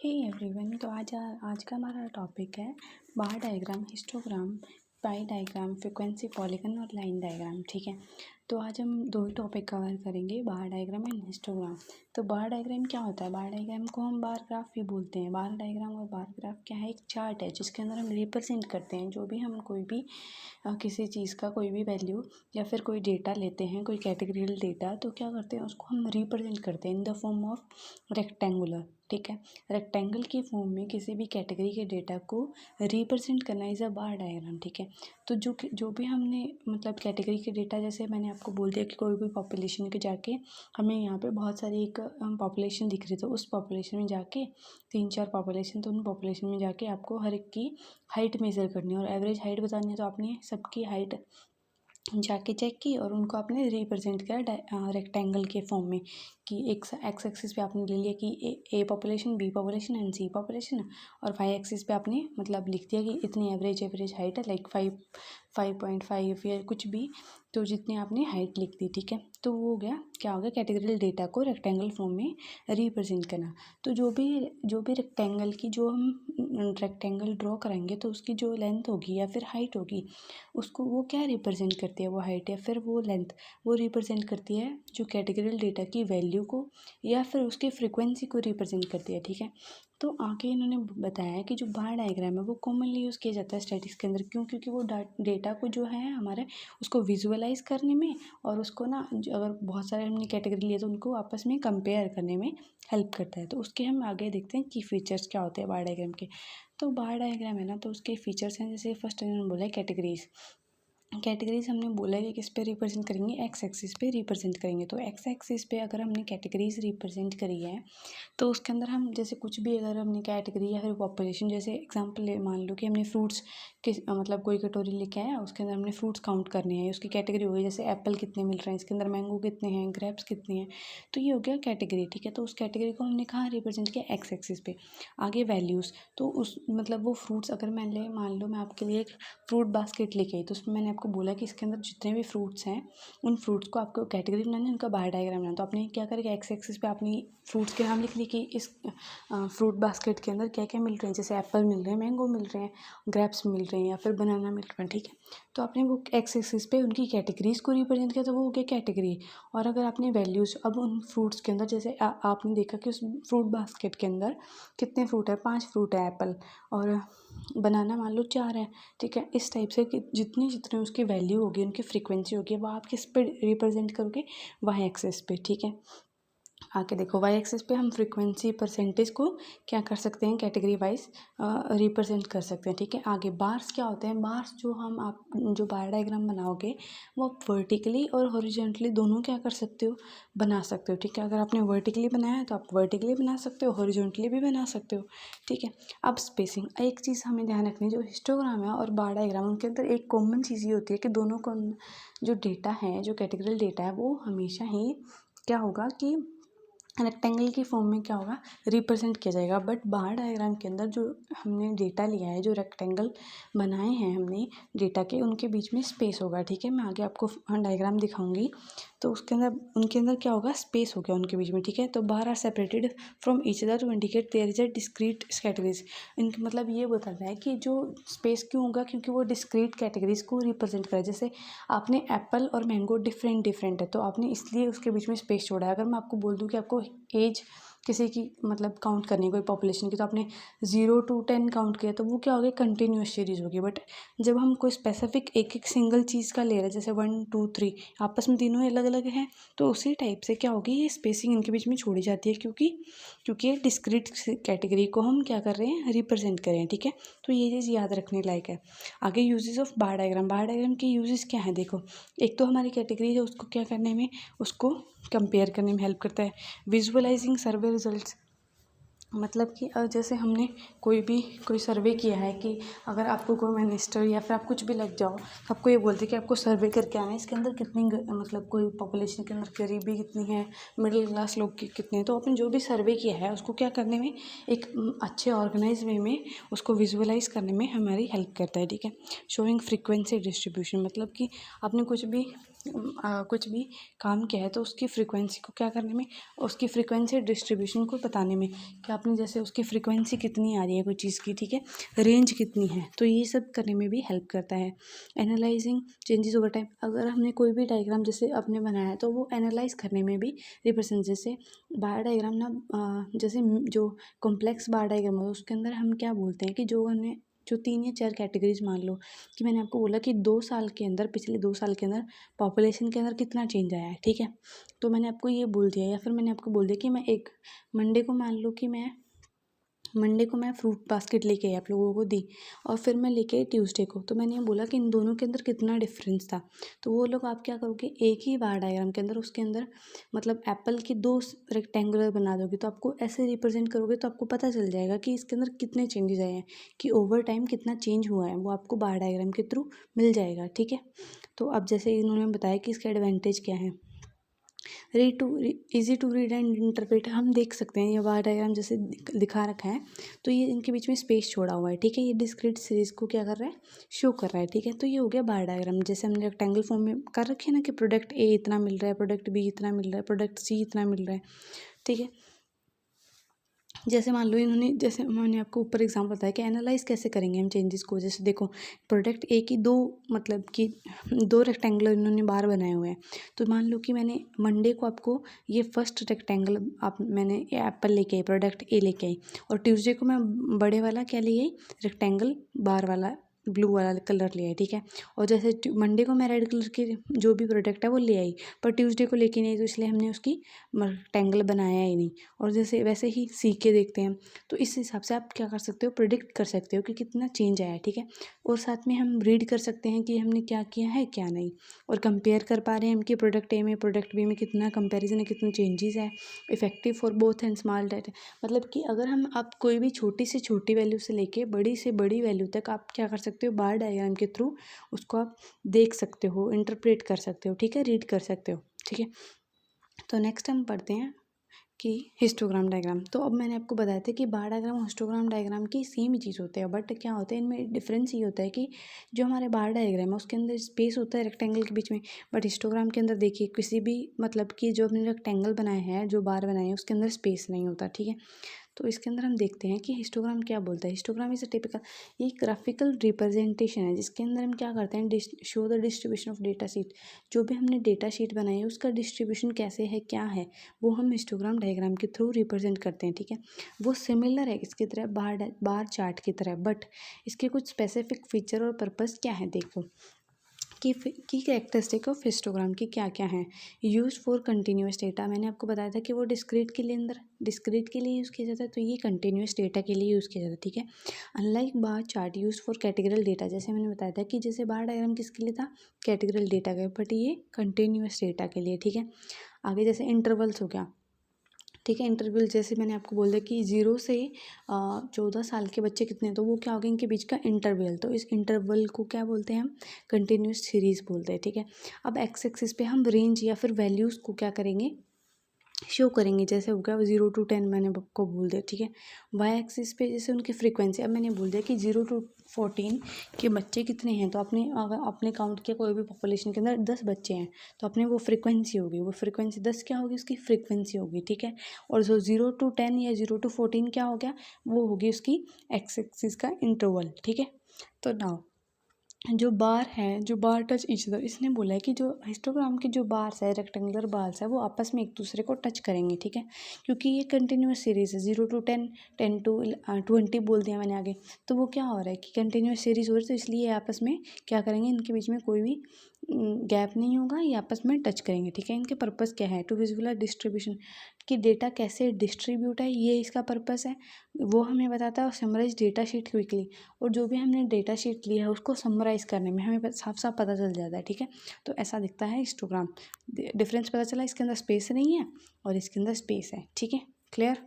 Hey everyone, तो आज का हमारा टॉपिक है bar diagram, histogram, pie diagram, frequency, polygon और लाइन डायग्राम। ठीक है, तो आज हम दो ही टॉपिक कवर करेंगे, बार डायग्राम एंड हिस्टोग्राम। तो बार डायग्राम क्या होता है? बार डायग्राम को हम बार ग्राफ भी बोलते हैं। बार डायग्राम और बार ग्राफ क्या है? एक चार्ट है जिसके अंदर हम रिप्रेजेंट करते हैं जो भी हम कोई भी किसी चीज़ का कोई भी वैल्यू या फिर कोई डेटा लेते हैं, कोई कैटेगरियल डेटा, तो क्या करते हैं उसको हम रिप्रेजेंट करते हैं in the form of rectangular. ठीक है, रेक्टेंगल की फॉर्म में किसी भी कैटेगरी के डेटा को रिप्रेजेंट करना इज़ अ बार डायग्राम। ठीक है, तो जो भी हमने मतलब कैटेगरी के डेटा, जैसे मैंने आपको बोल दिया कि कोई भी पॉपुलेशन के जाके हमें यहाँ पे बहुत सारी एक पॉपुलेशन दिख रही, तो उस पॉपुलेशन में जाके 3-4 पॉपुलेशन, तो उन पॉपुलेशन में जाके आपको हर एक की हाइट मेज़र करनी है और एवरेज हाइट बतानी है। तो आपने सबकी हाइट जाके चेक की और उनको आपने रिप्रेजेंट किया रेक्टेंगल के फॉर्म में कि एक्स एक्सिस पे आपने ले लिया कि A population, B population and C population, और वाई एक्सिस पे आपने मतलब लिख दिया कि इतनी एवरेज हाइट है, लाइक 5.5 या कुछ भी, तो जितनी आपने हाइट लिख दी। ठीक है, तो वो हो गया, क्या हो गया? कैटेगरियल डेटा को रेक्टेंगल फॉर्म में रिप्रेजेंट करना। तो जो भी रेक्टेंगल की, जो हम रेक्टेंगल ड्रॉ कराएंगे तो उसकी जो लेंथ होगी या फिर हाइट होगी, उसको वो क्या रिप्रेजेंट करती है? वो हाइट या फिर वो लेंथ वो रिप्रेजेंट करती है जो कैटेगरियल डेटा की वैल्यू को या फिर उसकी फ्रीक्वेंसी को रिप्रेजेंट करती है। ठीक है, तो आगे इन्होंने बताया कि जो बार डायग्राम है वो कॉमनली यूज़ किया जाता है स्टैटिस्टिक्स के अंदर। क्यों? क्योंकि वो डेटा को जो है हमारे उसको विजुअलाइज करने में और उसको ना अगर बहुत सारे हमने कैटेगरी लिए तो उनको आपस में कंपेयर करने में हेल्प करता है। तो उसके हम आगे देखते हैं कि फीचर्स क्या होते हैं बार डायग्राम के। तो बार डायग्राम है ना, तो उसके फीचर्स हैं, जैसे फर्स्ट इन्होंने बोला है कैटेगरीज हमने बोला है कि किस पे रिप्रेजेंट करेंगे? एक्स एक्सिस पे रिप्रेजेंट करेंगे। तो एक्स एक्सिस पे अगर हमने कैटेगरीज रिप्रेजेंट करी है तो उसके अंदर हम जैसे कुछ भी अगर हमने कैटेगरी या फिर पॉपुलेशन, जैसे एग्जांपल मान लो कि हमने फ्रूट्स मतलब कोई कटोरी लेके आया, उसके अंदर हमने फ्रूट्स काउंट करने हैं, उसकी कैटेगरी हो गई, जैसे एप्पल कितने मिल रहे हैं, इसके अंदर मैंगो कितने हैं, ग्रेप्स कितने हैं, तो ये हो गया कैटेगरी। ठीक है, तो उस कैटेगरी को हमने कहाँ रिप्रेजेंट किया? एक्स एक्सिस पे। आगे वैल्यूज़, तो उस मतलब वो फ्रूट्स अगर मान लो मैं आपके लिए एक फ्रूट बास्केट लेके आई, तो उसमें मैंने आपको बोला कि इसके अंदर जितने भी फ्रूट्स हैं उन फ्रूट्स को आपको कैटेगरी बनानी है, उनका बार डायग्राम बनाना। तो आपने क्या करेगा? एक्स एक्सिस पे आपने फ्रूट्स के नाम लिख लिए कि इस फ्रूट बास्केट के अंदर क्या क्या मिल रहे हैं, जैसे एप्पल मिल रहे हैं, मैंगो मिल रहे हैं, ग्रेप्स मिल रहे हैं या फिर बनाना मिल रहा है। ठीक है, तो आपने वो एक्स एक्सिस पे उनकी कैटेगरीज को रिप्रेजेंट किया, तो वो हो गया कैटेगरी। और अगर आपने वैल्यूज़, अब उन फ्रूट्स के अंदर जैसे आपने देखा कि उस फ्रूट बास्केट के अंदर कितने फ्रूट है? 5 फ्रूट है एप्पल, और बनाना मान लो 4 है। ठीक है, इस टाइप से कि जितनी जितनी उसकी वैल्यू होगी, उनकी फ्रीक्वेंसी होगी, वो आप किस पे रिप्रेजेंट करोगे? वाई एक्सिस पे। ठीक है, आके देखो, वाई एक्सिस पे हम फ्रीक्वेंसी परसेंटेज को क्या कर सकते हैं? कैटेगरी वाइज रिप्रेजेंट कर सकते हैं। ठीक है, आगे बार्स क्या होते हैं? बार्स जो आप जो बार डायग्राम बनाओगे वो आप वर्टिकली और हॉरिजॉन्टली दोनों क्या कर सकते हो? बना सकते हो। ठीक है, अगर आपने वर्टिकली बनाया है तो आप वर्टिकली बना सकते हो, हॉरिजॉन्टली भी बना सकते हो। ठीक है, अब स्पेसिंग, एक चीज़ हमें ध्यान रखनी है, जो हिस्टोग्राम है और बार डायग्राम, उनके अंदर एक कॉमन चीज़ ये होती है कि दोनों को जो डेटा है, जो कैटेगरियल डेटा है, वो हमेशा ही क्या होगा कि रेक्टेंगल की फॉर्म में क्या होगा? रिप्रेजेंट किया जाएगा। बट बार डायग्राम के अंदर जो हमने डेटा लिया है, जो रेक्टेंगल बनाए हैं हमने डेटा के, उनके बीच में स्पेस होगा। ठीक है, मैं आगे आपको डायग्राम दिखाऊंगी, तो उसके अंदर उनके अंदर क्या होगा? स्पेस हो गया उनके बीच में। ठीक है, तो bar are separated from each other to indicate there is a discrete categories. इनका मतलब ये बताता है कि जो स्पेस क्यों होगा, क्योंकि वो डिस्क्रीट कैटेगरीज को रिप्रेजेंट करे। जैसे आपने एप्पल और मैंगो डिफरेंट है, तो आपने इसलिए उसके बीच में स्पेस छोड़ा है। अगर मैं आपको बोल दूं कि आपको एज किसी की मतलब काउंट करनी है कोई पॉपुलेशन की, तो आपने 0 to 10 काउंट किया, तो वो क्या हो गया? कंटिन्यूस सीरीज होगी। बट जब हम कोई स्पेसिफिक एक सिंगल चीज़ का ले रहे हैं, जैसे 1 2 3, आपस में तीनों अलग अलग हैं, तो उसी टाइप से क्या होगी? ये स्पेसिंग इनके बीच में छोड़ी जाती है, क्योंकि ये डिस्क्रीट कैटेगरी को हम क्या कर रहे हैं? रिप्रेजेंट कर रहे हैं। ठीक है, तो ये चीज़ याद रखने लायक है। आगे uses of bar diagram, bar diagram के यूजेस क्या है? देखो, एक तो हमारी कैटेगरी है, उसको क्या करने में, उसको कंपेयर करने में हेल्प करता है। विजुअलाइजिंग सर्वे रिजल्ट्स, मतलब कि जैसे हमने कोई सर्वे किया है कि अगर आपको कोई मिनिस्टर या फिर आप कुछ भी लग जाओ, आपको ये बोलते हैं कि आपको सर्वे करके आना है, इसके अंदर कितनी मतलब कोई पॉपुलेशन के अंदर गरीबी कितनी है, मिडिल क्लास लोग कितने हैं, तो आपने जो भी सर्वे किया है उसको क्या करने में, एक अच्छे ऑर्गेनाइज वे में उसको विजुअलाइज करने में हमारी हेल्प करता है। ठीक है, शोइंग फ्रीक्वेंसी डिस्ट्रीब्यूशन, मतलब कि आपने कुछ भी कुछ भी काम किया है तो उसकी फ्रीक्वेंसी को क्या करने में, उसकी फ्रीक्वेंसी डिस्ट्रीब्यूशन को बताने में कि आपने जैसे उसकी फ्रीक्वेंसी कितनी आ रही है कोई चीज़ की, ठीक है, रेंज कितनी है, तो ये सब करने में भी हेल्प करता है। एनालाइजिंग चेंजेस ओवर टाइम, अगर हमने कोई भी डायग्राम जैसे आपने बनाया है तो वो एनालाइज करने में भी रिप्रेजेंट, जैसे बार डायग्राम ना जैसे जो कॉम्प्लेक्स बार डायग्राम हो उसके अंदर हम क्या बोलते हैं कि जो हमने जो 3 या 4 कैटेगरीज मान लो कि मैंने आपको बोला कि 2 साल के अंदर, पिछले 2 साल के अंदर पॉपुलेशन के अंदर कितना चेंज आया है, ठीक है, तो मैंने आपको ये बोल दिया, या फिर मैंने आपको बोल दिया कि मैं एक मंडे को मान लो कि मंडे को मैं फ्रूट बास्केट लेके आई आप लोगों को दी, और फिर मैं लेके आई ट्यूसडे को, तो मैंने ये बोला कि इन दोनों के अंदर कितना डिफरेंस था, तो वो लोग आप क्या करोगे, एक ही बार डायग्राम के अंदर उसके अंदर मतलब एप्पल की 2 रेक्टेंगुलर बना दोगे, तो आपको ऐसे रिप्रेजेंट करोगे तो आपको पता चल जाएगा कि इसके अंदर कितने चेंजेस आए हैं, कि ओवर टाइम कितना चेंज हुआ है, वो आपको बार डायग्राम के थ्रू मिल जाएगा, ठीक है। तो अब जैसे इन्होंने बताया कि इसका एडवांटेज क्या है, read to easy to read and interpret, हम देख सकते हैं ये बार डायग्राम जैसे दिखा रखा है, तो ये इनके बीच में स्पेस छोड़ा हुआ है, ठीक है, ये डिस्क्रीट सीरीज को क्या कर रहा है, शो कर रहा है, ठीक है, तो ये हो गया बार डायग्राम। जैसे हमने रेक्टेंगल फॉर्म में कर रखे हैं ना कि प्रोडक्ट ए इतना मिल रहा है, प्रोडक्ट बी इतना मिल रहा है, प्रोडक्ट सी इतना मिल रहा है, ठीक है। जैसे मान लो इन्होंने, जैसे मैंने आपको ऊपर एग्जाम्पल बताया कि एनालाइज कैसे करेंगे हम चेंजेस को, जैसे देखो प्रोडक्ट ए की 2 मतलब कि 2 रेक्टेंगुलर इन्होंने बार बनाए हुए हैं, तो मान लो कि मैंने मंडे को आपको ये फर्स्ट रेक्टेंगल मैंने एप्पल लेके आई, प्रोडक्ट ए लेके आई, और ट्यूसडे को मैं बड़े वाला क्या ले आई, रेक्टेंगल बार वाला ब्लू वाला कलर ले आई, ठीक है, और जैसे मंडे को मैं रेड कलर की जो भी प्रोडक्ट है वो ले आई, पर ट्यूसडे को लेके नहीं आई, तो इसलिए हमने उसकी रेक्टेंगल बनाया ही नहीं। और जैसे वैसे ही सीख के देखते हैं, तो इस हिसाब से आप क्या कर सकते हो, प्रिडिक्ट कर सकते हो कि कितना चेंज आया है, ठीक है, और साथ में हम रीड कर सकते हैं कि हमने क्या किया है क्या नहीं, और कंपेयर कर पा रहे हैं हम कि प्रोडक्ट ए में प्रोडक्ट बी में कितना कंपेरिजन है, कितने चेंजेस है, effective for both and small data, मतलब कि अगर हम आप कोई भी छोटी से छोटी वैल्यू से लेके बड़ी से बड़ी वैल्यू तक आप क्या कर सकते हो, बार डायग्राम के थ्रू उसको आप देख सकते हो, इंटरप्रेट कर सकते हो, ठीक है, रीड कर सकते हो, ठीक है। तो नेक्स्ट हम पढ़ते हैं कि हिस्टोग्राम डायग्राम। तो अब मैंने आपको बताया था कि बार डायग्राम और हिस्टोग्राम डायग्राम की सेम ही चीज़ होते हैं, बट क्या होता है इनमें डिफरेंस ये होता है कि जो हमारे बार डायग्राम है उसके अंदर स्पेस होता है रेक्टेंगल के बीच में, बट हिस्टोग्राम के अंदर देखिए किसी भी मतलब कि जो हमने रेक्टेंगल बनाए हैं, जो बार बनाए हैं उसके अंदर स्पेस नहीं होता, ठीक है। तो इसके अंदर हम देखते हैं कि हिस्टोग्राम क्या बोलता है। हिस्टोग्राम इज अ टिपिकल, ये ग्राफिकल रिप्रेजेंटेशन है जिसके अंदर हम क्या करते हैं, show the distribution of data sheet, जो भी हमने डेटा शीट बनाई है उसका डिस्ट्रीब्यूशन कैसे है, क्या है, वो हम हिस्टोग्राम डायग्राम के थ्रू रिप्रेजेंट करते हैं, ठीक है। वो सिमिलर है इसकी तरह बार चार्ट की तरह, बट इसके कुछ स्पेसिफिक फीचर और पर्पस क्या है, देखो की कैरेक्टरिस्टिक ऑफ हिस्टोग्राम की क्या क्या है। यूज फॉर कंटिन्यूस डेटा, मैंने आपको बताया था कि वो डिस्क्रीट के लिए अंदर डिस्क्रीट के लिए यूज़ किया जाता है, तो ये कंटिन्यूस डेटा के लिए यूज़ किया जाता है, ठीक है। Unlike bar chart use for categorical data, जैसे मैंने बताया था कि जैसे बार डायग्राम किसके लिए था, कैटेगरल डेटा का, बट ये कंटिन्यूस डेटा के लिए, ठीक है। आगे जैसे इंटरवल्स हो गया, ठीक है, इंटरवल जैसे मैंने आपको बोल दिया कि 0 से 14 साल के बच्चे कितने हैं, तो वो क्या हो गया इनके बीच का इंटरवल, तो इस इंटरवल को क्या बोलते हैं हम, कंटिन्यूस सीरीज बोलते हैं, ठीक है। अब एक्स एक्सिस पे हम रेंज या फिर वैल्यूज़ को क्या करेंगे, शो करेंगे, जैसे हो गया 0 to 10 मैंने आपको बोल दिया, ठीक है। वाई एक्सिस पे जैसे उनकी फ्रीक्वेंसी, अब मैंने बोल दिया कि 0 to 14 के बच्चे कितने हैं, तो आपने अगर आपने काउंट किया कोई भी पॉपुलेशन के अंदर 10 बच्चे हैं, तो अपने वो फ्रीक्वेंसी होगी, वो फ्रीक्वेंसी 10 क्या होगी, उसकी फ्रीक्वेंसी होगी, ठीक है। और जो 0 to 10 या 0 to 14 क्या हो गया, वो होगी उसकी एक्स एक्सिस का इंटरवल, ठीक है। तो नाउ जो बार है, जो बार टच ईच अदर, इसने बोला है कि जो हिस्टोग्राम के जो बार्स है, रेक्टेंगुलर बार्स है, वो आपस में एक दूसरे को टच करेंगे, ठीक है, क्योंकि ये कंटिन्यूस सीरीज है, 0 to 10, 10 to 20 बोल दिया मैंने आगे, तो वो क्या हो रहा है कि कंटिन्यूस सीरीज हो रही है, तो इसलिए आपस में क्या करेंगे, इनके बीच में कोई भी गैप नहीं होगा, ये आपस में टच करेंगे, ठीक है। इनके पर्पस क्या है, टू विजुअलाइज डिस्ट्रीब्यूशन, कि डेटा कैसे डिस्ट्रीब्यूट है, ये इसका पर्पस है, वो हमें बताता है, और समराइज डेटा शीट क्विकली, और जो भी हमने डेटा शीट लिया है उसको समराइज करने में हमें साफ साफ पता चल जाता है, ठीक है। तो ऐसा दिखता है हिस्टोग्राम, डिफरेंस पता चला, इसके अंदर स्पेस नहीं है और इसके अंदर स्पेस है, ठीक है, क्लियर।